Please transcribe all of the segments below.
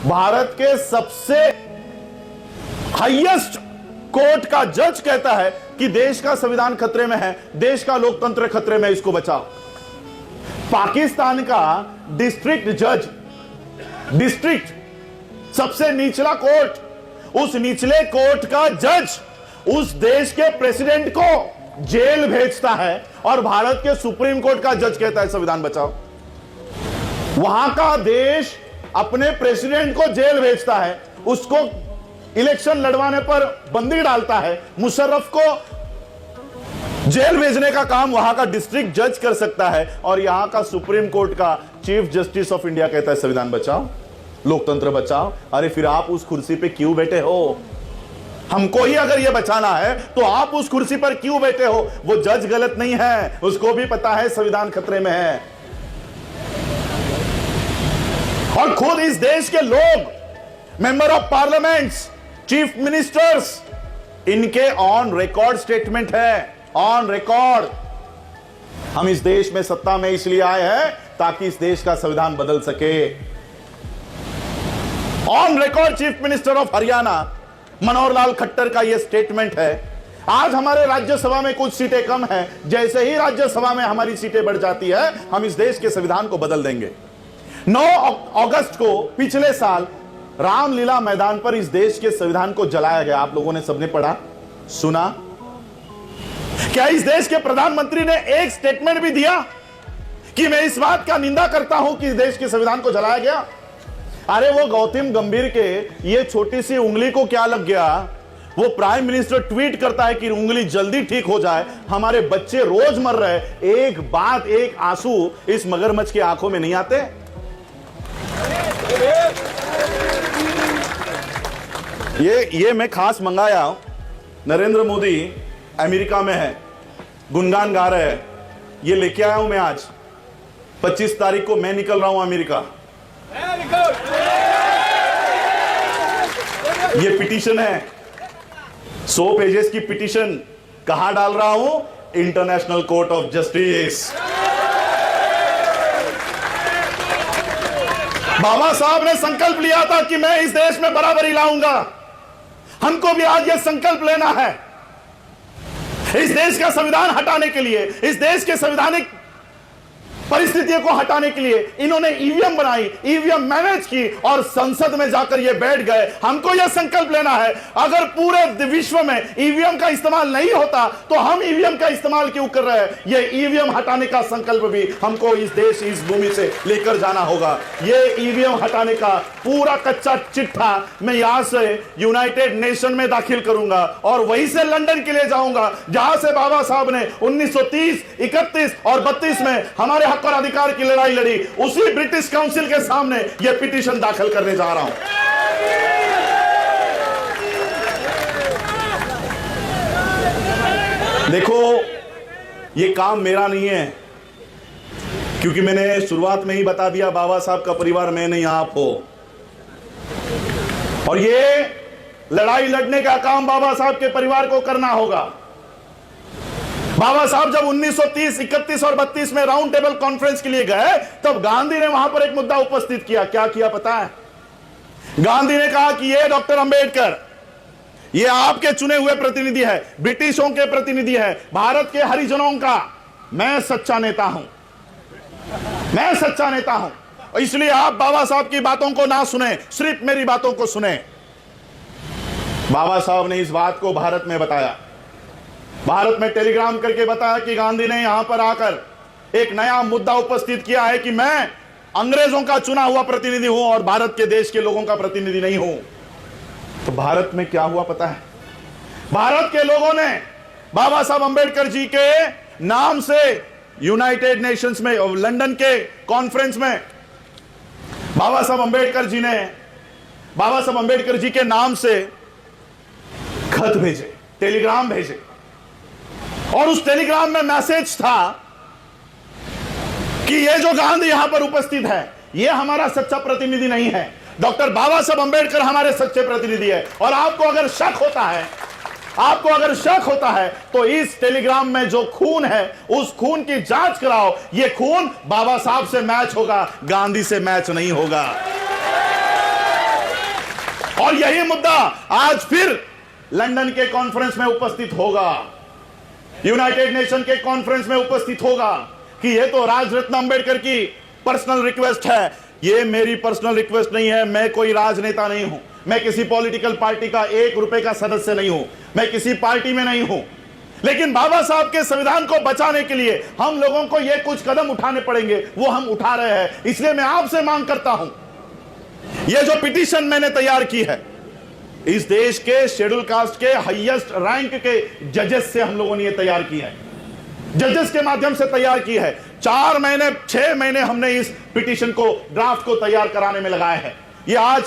भारत के सबसे highest court का जज कहता है कि देश का संविधान खतरे में है, देश का लोकतंत्र खतरे में है, इसको बचाओ। पाकिस्तान का डिस्ट्रिक्ट जज, डिस्ट्रिक्ट सबसे निचला कोर्ट, उस निचले कोर्ट का जज उस देश के प्रेसिडेंट को जेल भेजता है और भारत के सुप्रीम कोर्ट का जज कहता है संविधान बचाओ। वहां का देश अपने प्रेसिडेंट को जेल भेजता है, उसको इलेक्शन लड़वाने पर बंदी डालता है। मुशर्रफ को जेल भेजने का काम वहां का डिस्ट्रिक्ट जज कर सकता है और यहां का सुप्रीम कोर्ट का चीफ जस्टिस ऑफ इंडिया कहता है संविधान बचाओ, लोकतंत्र बचाओ। अरे फिर आप उस कुर्सी पे क्यों बैठे हो? हमको ही अगर यह बचाना है तो आप उस कुर्सी पर क्यों बैठे हो? वो जज गलत नहीं है, उसको भी पता है संविधान खतरे में है। और खुद इस देश के लोग, member of parliaments, chief ministers, इनके ऑन रिकॉर्ड स्टेटमेंट है, ऑन रिकॉर्ड। हम इस देश में सत्ता में इसलिए आए हैं ताकि इस देश का संविधान बदल सके। On record chief minister of Haryana Manohar Lal Khattar का यह स्टेटमेंट है। आज हमारे राज्यसभा में कुछ सीटें कम हैं, जैसे ही राज्यसभा में हमारी सीटें बढ़ जाती है हम इस देश के संविधान को बदल देंगे। 9 अगस्त को पिछले साल रामलीला मैदान पर इस देश के संविधान को जलाया गया। आप लोगों ने सबने पढ़ा, सुना? क्या इस देश के प्रधानमंत्री ने एक स्टेटमेंट भी दिया कि मैं इस बात का निंदा करता हूं कि इस देश के संविधान को जलाया गया? अरे वो गौतम गंभीर के ये छोटी सी उंगली को क्या लग गया? वो प्राइम मिनिस्टर ट्वीट करता है कि उंगली जल्दी ठीक हो जाए, हमारे बच्चे रोज मर रहे, एक बात, एक आंसू इस मगरमच्छ की आंखों में नहीं आते? ये मैं खास मंगाया। नरेंद्र मोदी अमेरिका में है, गुणगान गा रहे हैं, ये लेके आया हूं मैं। आज 25 तारीख को मैं निकल रहा हूं अमेरिका। ये पिटीशन है, 100 पेजेस की पिटीशन। कहां डाल रहा हूं? International court of justice. Baba Saheb ने संकल्प लिया था कि मैं इस देश में बराबरी लाऊंगा। हमको भी आज यह संकल्प लेना है। इस देश का संविधान हटाने के लिए, इस देश के संवैधानिक परिस्थितियों को हटाने के लिए इन्होंने ईवीएम बनाई, ईवीएम मैनेज की और संसद में जाकर ये बैठ गए। हमको यह संकल्प लेना है, अगर पूरे विश्व में ईवीएम का इस्तेमाल नहीं होता तो हम ईवीएम का इस्तेमाल क्यों कर रहे हैं? ये ईवीएम हटाने का संकल्प भी हमको इस देश, इस भूमि से लेकर जाना होगा। ये ईवीएम हटाने का पूरा कच्चा चिट्ठा मैं यहां से यूनाइटेड नेशन में दाखिल करूंगा और वहीं से लंदन के लिए जाऊंगा, जहां से बाबा साहब ने 1930, 31 और 32 में हमारे हक और अधिकार की लड़ाई लड़ी। उसी ब्रिटिश काउंसिल के सामने यह पिटीशन दाखिल करने जा रहा हूं। देखो, यह काम मेरा नहीं है, क्योंकि मैंने शुरुआत में ही बता दिया, बाबा साहब का परिवार मैं नहीं, आप हो। और यह लड़ाई लड़ने का काम बाबा साहब के परिवार को करना होगा। बाबा साहब जब 1930, 31 और 32 में राउंड टेबल कॉन्फ्रेंस के लिए गए, तब गांधी ने वहां पर एक मुद्दा उपस्थित किया। क्या किया पता है? गांधी ने कहा कि ये डॉक्टर अंबेडकर, ये आपके चुने हुए प्रतिनिधि है, ब्रिटिशों के प्रतिनिधि है, भारत के हरिजनों का मैं सच्चा नेता हूं, मैं सच्चा नेता हूं। इसलिए आप बाबा साहब की बातों को ना सुने, सिर्फ मेरी बातों को सुने। बाबा साहब ने इस बात को भारत में बताया, भारत में टेलीग्राम करके बताया कि गांधी ने यहां पर आकर एक नया मुद्दा उपस्थित किया है कि मैं अंग्रेजों का चुना हुआ प्रतिनिधि हूं और भारत के देश के लोगों का प्रतिनिधि नहीं हूं। तो भारत में क्या हुआ पता है? भारत के लोगों ने बाबा साहब अंबेडकर जी के नाम से यूनाइटेड नेशंस में, लंदन के कॉन्फ्रेंस में बाबा साहब अंबेडकर जी के नाम से खत भेजे, टेलीग्राम भेजे। और उस टेलीग्राम में मैसेज था कि ये जो गांधी यहां पर उपस्थित है, ये हमारा सच्चा प्रतिनिधि नहीं है, डॉक्टर बाबा साहब अंबेडकर हमारे सच्चे प्रतिनिधि है। और आपको अगर शक होता है तो इस टेलीग्राम में जो खून है उस खून की जांच कराओ। ये खून बाबा साहब से मैच होगा, गांधी से मैच नहीं होगा। और यही मुद्दा आज फिर लंदन के कॉन्फ्रेंस में उपस्थित होगा, यूनाइटेड नेशन के कॉन्फ्रेंस में उपस्थित होगा कि यह तो राजरत्न अंबेडकर की पर्सनल रिक्वेस्ट है। यह मेरी पर्सनल रिक्वेस्ट नहीं है। मैं कोई राजनेता नहीं हूं, मैं किसी पॉलिटिकल पार्टी का 1 रुपए का सदस्य नहीं हूं, मैं किसी पार्टी में नहीं हूं, लेकिन बाबा साहब के संविधान को बचाने के लिए हम लोगों को यह कुछ कदम उठाने पड़ेंगे, वो हम उठा रहे हैं। इसलिए मैं आपसे मांग करता हूं, यह जो पिटीशन मैंने तैयार की है, इस देश के शेड्यूल कास्ट के हाईएस्ट रैंक के जजेस से हम लोगों ने यह तैयार की है, जजेस के माध्यम से तैयार की है। 4 महीने 6 महीने हमने इस पिटीशन को, ड्राफ्ट को तैयार कराने में लगाए हैं। यह आज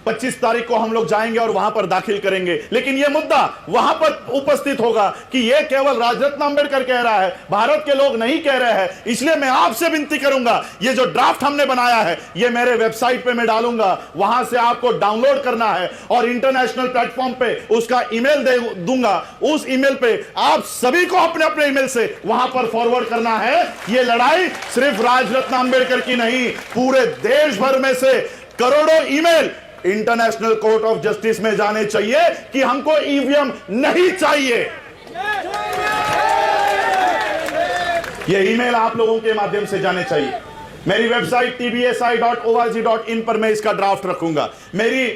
25 तारीख को हम लोग जाएंगे और वहां पर दाखिल करेंगे, लेकिन यह मुद्दा वहां पर उपस्थित होगा कि यह केवल राजरत्न अंबेडकर कह रहा है, भारत के लोग नहीं कह रहे हैं। इसलिए मैं आपसे विनती करूंगा, यह जो ड्राफ्ट हमने बनाया है यह मेरे वेबसाइट पे मैं डालूंगा, वहां से आपको डाउनलोड करना है और इंटरनेशनल प्लेटफॉर्म पे उसका ईमेल दे दूंगा। उस ईमेल पे आप सभी को अपने अपने ईमेल से वहां पर फॉरवर्ड करना है। यह लड़ाई सिर्फ राजरत्न अंबेडकर की नहीं, पूरे देश भर में से करोड़ों email international court of justice में जाने चाहिए कि हमको ईवीएम नहीं चाहिए। यह ईमेल आप लोगों के माध्यम से जाने चाहिए। मेरी वेबसाइट tbsi.org.in पर मैं इसका ड्राफ्ट रखूंगा, मेरी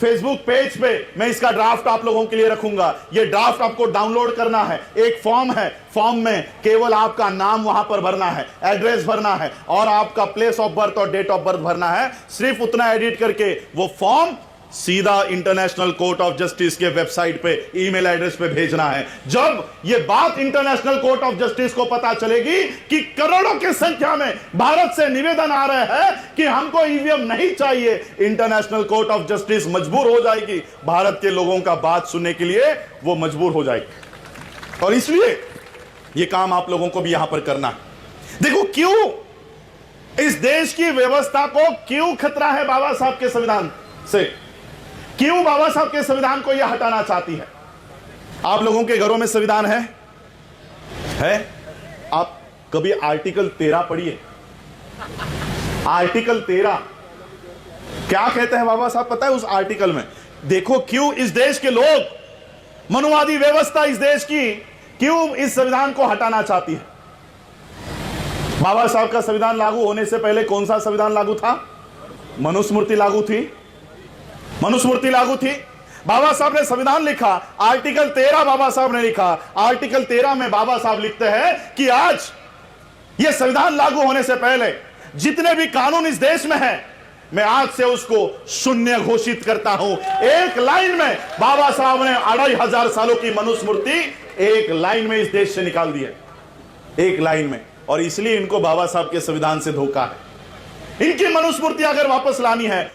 फेसबुक पेज पे मैं इसका ड्राफ्ट आप लोगों के लिए रखूंगा। यह ड्राफ्ट आपको डाउनलोड करना है। एक फॉर्म है, फॉर्म में केवल आपका नाम वहां पर भरना है, एड्रेस भरना है और आपका प्लेस ऑफ बर्थ और डेट ऑफ बर्थ भरना है। सिर्फ उतना एडिट करके वो फॉर्म सीधा इंटरनेशनल कोर्ट ऑफ जस्टिस के वेबसाइट पे ईमेल एड्रेस पे भेजना है। जब ये बात इंटरनेशनल कोर्ट ऑफ जस्टिस को पता चलेगी कि करोड़ों की संख्या में भारत से निवेदन आ रहे हैं कि हमको ईवीएम नहीं चाहिए, इंटरनेशनल कोर्ट ऑफ जस्टिस मजबूर हो जाएगी, भारत के लोगों का बात सुनने के लिए वो मजबूर हो जाएगी। और इसलिए ये काम आप लोगों को भी यहां पर करना है। देखो क्यों इस देश की व्यवस्था को क्यों खतरा है बाबा साहब के संविधान से, क्यों बाबा साहब के संविधान को यह हटाना चाहती है। आप लोगों के घरों में संविधान है? आप कभी आर्टिकल 13 पढ़िए। आर्टिकल 13 क्या कहते हैं बाबा साहब, पता है उस आर्टिकल में? देखो क्यों इस देश के लोग, मनुवादी व्यवस्था इस देश की क्यों इस संविधान को हटाना चाहती है। बाबा साहब का संविधान लागू होने से पहले कौन सा संविधान लागू था? मनुस्मृति लागू थी, मनुस्मृति लागू थी। बाबा साहब ने संविधान लिखा, आर्टिकल 13 बाबा साहब ने लिखा। आर्टिकल 13 में बाबा साहब लिखते हैं कि आज यह संविधान लागू होने से पहले जितने भी कानून इस देश में हैं, मैं आज से उसको शून्य घोषित करता हूं। एक लाइन में बाबा साहब ने 2500 सालों की मनुस्मृति एक लाइन में इस देश से निकाल दी है, एक लाइन में। और इसलिए इनको बाबा साहब के संविधान से धोखा है। इनकी मनुस्मृति अगर वापस लानी है